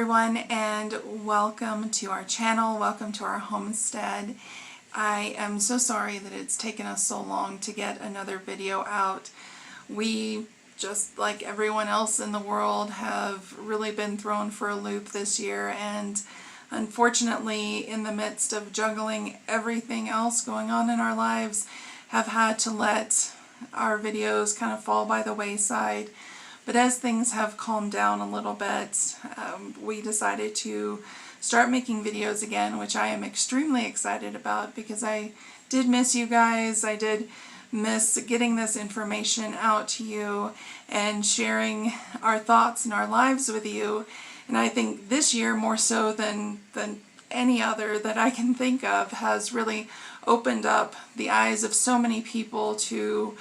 everyone, and welcome to our channel. Welcome to our homestead. I am so sorry that it's taken us so long to get another video out. We, just like everyone else in the world, have really been thrown for a loop this year, and unfortunately, in the midst of juggling everything else going on in our lives, have had to let our videos kind of fall by the wayside. But as things have calmed down a little bit, we decided to start making videos again, which I am extremely excited about because I did miss you guys. I did miss getting this information out to you and sharing our thoughts and our lives with you. And I think this year, more so than any other that I can think of, has really opened up the eyes of so many people to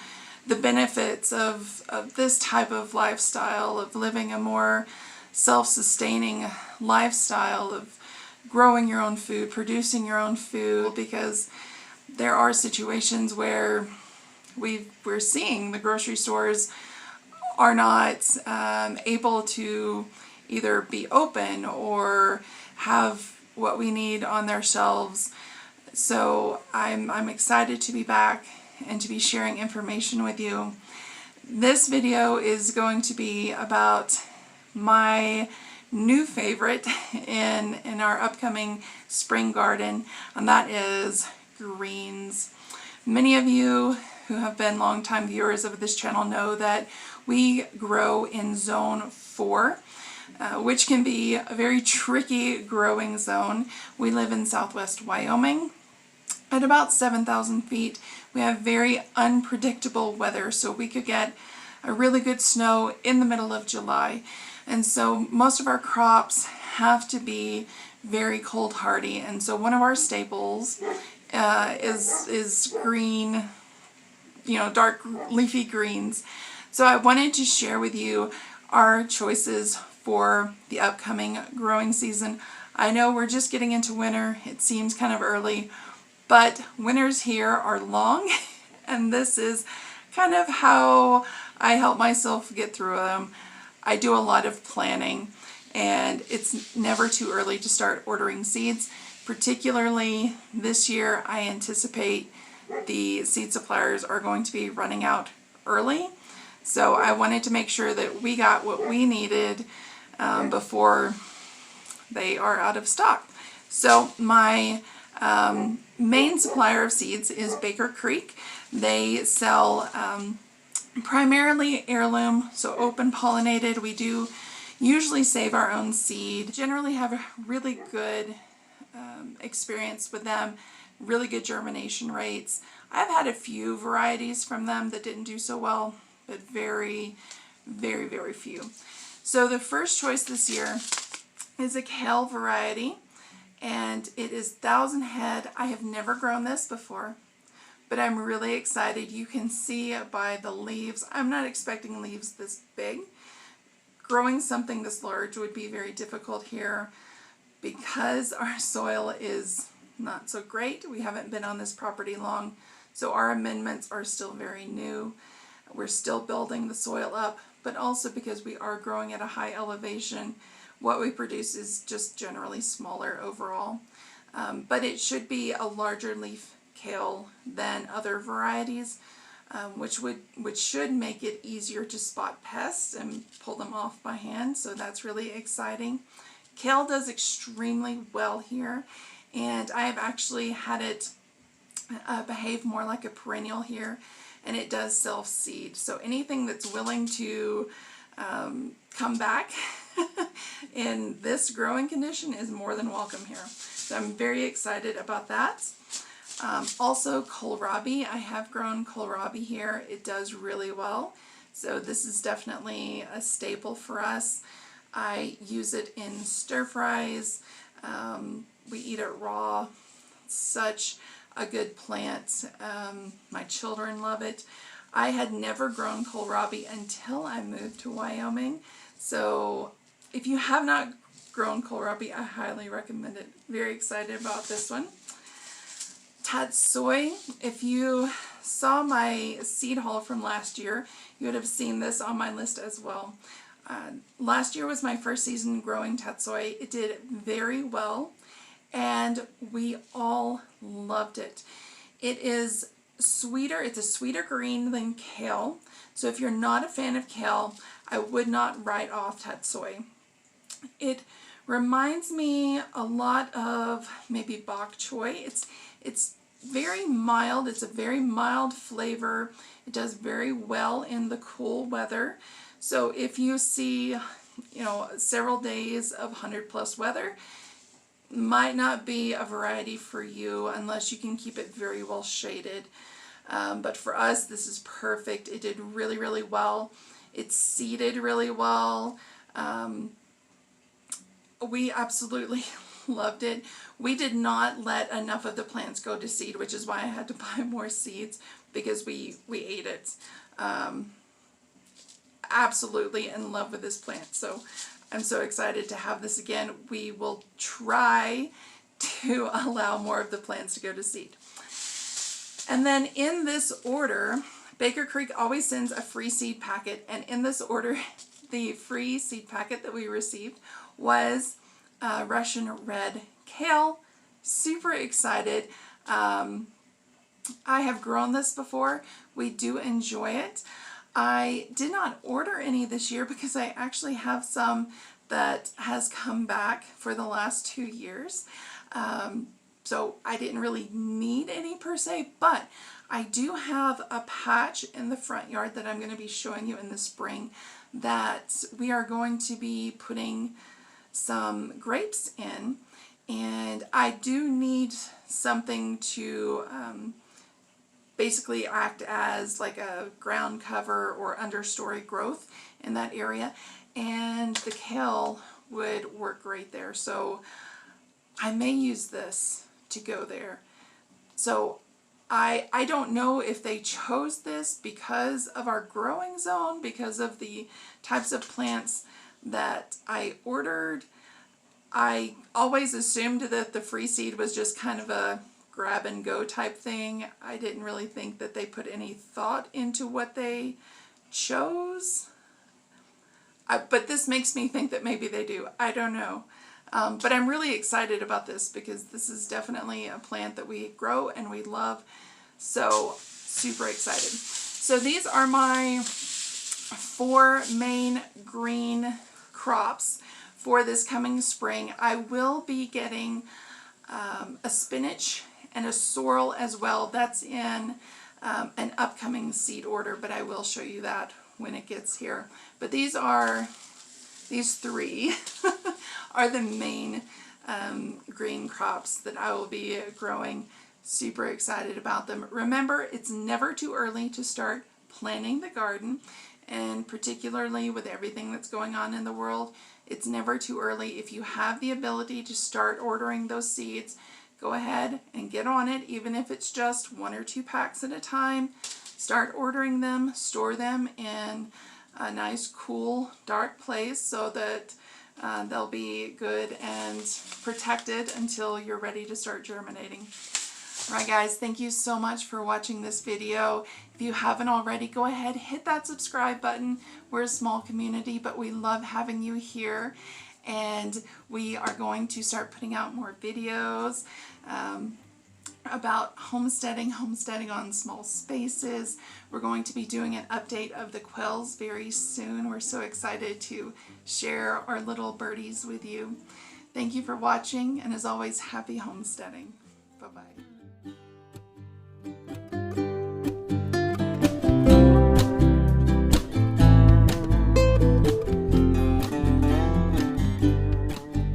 the benefits of this type of lifestyle, of living a more self-sustaining lifestyle, of growing your own food, producing your own food, because there are situations where we're seeing the grocery stores are not able to either be open or have what we need on their shelves. So I'm excited to be back and to be sharing information with you. This video is going to be about my new favorite in our upcoming spring garden, and that is greens. Many of you who have been longtime viewers of this channel know that we grow in zone 4, which can be a very tricky growing zone. We live in southwest Wyoming. At about 7,000 feet, we have very unpredictable weather, so we could get a really good snow in the middle of July. And so most of our crops have to be very cold hardy. And so one of our staples is green, dark leafy greens. So I wanted to share with you our choices for the upcoming growing season. I know we're just getting into winter. It seems kind of early, but winters here are long, and this is kind of how I help myself get through them. I do a lot of planning, and it's never too early to start ordering seeds. Particularly this year, I anticipate the seed suppliers are going to be running out early. So I wanted to make sure that we got what we needed before they are out of stock. So my main supplier of seeds is Baker Creek. They sell primarily heirloom, so open pollinated. We do usually save our own seed. Generally have a really good experience with them, really good germination rates. I've had a few varieties from them that didn't do so well, but very, very, very few. So the first choice this year is a kale variety, and it is 1,000 head. I have never grown this before, but I'm really excited. You can see by the leaves, I'm not expecting leaves this big. Growing something this large would be very difficult here because our soil is not so great. We haven't been on this property long, so our amendments are still very new. We're still building the soil up, but also because we are growing at a high elevation, what we produce is just generally smaller overall. But it should be a larger leaf kale than other varieties, which should make it easier to spot pests and pull them off by hand, so that's really exciting. Kale does extremely well here, and I have actually had it behave more like a perennial here, and it does self-seed. So anything that's willing to come back in this growing condition is more than welcome here. So I'm very excited about that. Also kohlrabi. I have grown kohlrabi here. It does really well. So this is definitely a staple for us. I use it in stir fries. We eat it raw. It's such a good plant. My children love it. I had never grown kohlrabi until I moved to Wyoming. So if you have not grown kohlrabi, I highly recommend it. Very excited about this one. Tatsoi. If you saw my seed haul from last year, you would have seen this on my list as well. Last year was my first season growing tatsoi. It did very well, and we all loved it. It is sweeter. It's a sweeter green than kale. So if you're not a fan of kale, I would not write off tatsoi. It reminds me a lot of maybe bok choy. It's very mild. It's a very mild flavor. It does very well in the cool weather. So if you see, several days of 100+ weather, might not be a variety for you unless you can keep it very well shaded. But for us, this is perfect. It did really, really well. It seeded really well. We absolutely loved it. We did not let enough of the plants go to seed, which is why I had to buy more seeds, because we ate it. Absolutely in love with this plant. So I'm so excited to have this again. We will try to allow more of the plants to go to seed. And then in this order, Baker Creek always sends a free seed packet, and in this order, the free seed packet that we received was Russian red kale. Super excited. I have grown this before. We do enjoy it. I did not order any this year because I actually have some that has come back for the last 2 years. So I didn't really need any per se, but I do have a patch in the front yard that I'm going to be showing you in the spring that we are going to be putting some grapes in, and I do need something to basically act as like a ground cover or understory growth in that area, and the kale would work great there. So I may use this to go there. So I don't know if they chose this because of our growing zone, because of the types of plants that I ordered. I always assumed that the free seed was just kind of a grab and go type thing. I didn't really think that they put any thought into what they chose. But this makes me think that maybe they do. I don't know. But I'm really excited about this because this is definitely a plant that we grow and we love. So super excited. So these are my 4 main green crops for this coming spring. I will be getting a spinach and a sorrel as well. That's in an upcoming seed order, but I will show you that when it gets here. But these 3 are the main green crops that I will be growing. Super excited about them. Remember, it's never too early to start planting the garden, and particularly with everything that's going on in the world, it's never too early. If you have the ability to start ordering those seeds, go ahead and get on it, even if it's just 1 or 2 packs at a time. Start ordering them, store them in a nice, cool, dark place so that they'll be good and protected until you're ready to start germinating. All right, guys, thank you so much for watching this video. If you haven't already, go ahead, hit that subscribe button. We're a small community, but we love having you here. And we are going to start putting out more videos about homesteading on small spaces. We're going to be doing an update of the quails very soon. We're so excited to share our little birdies with you. Thank you for watching, and as always, happy homesteading. Bye-bye.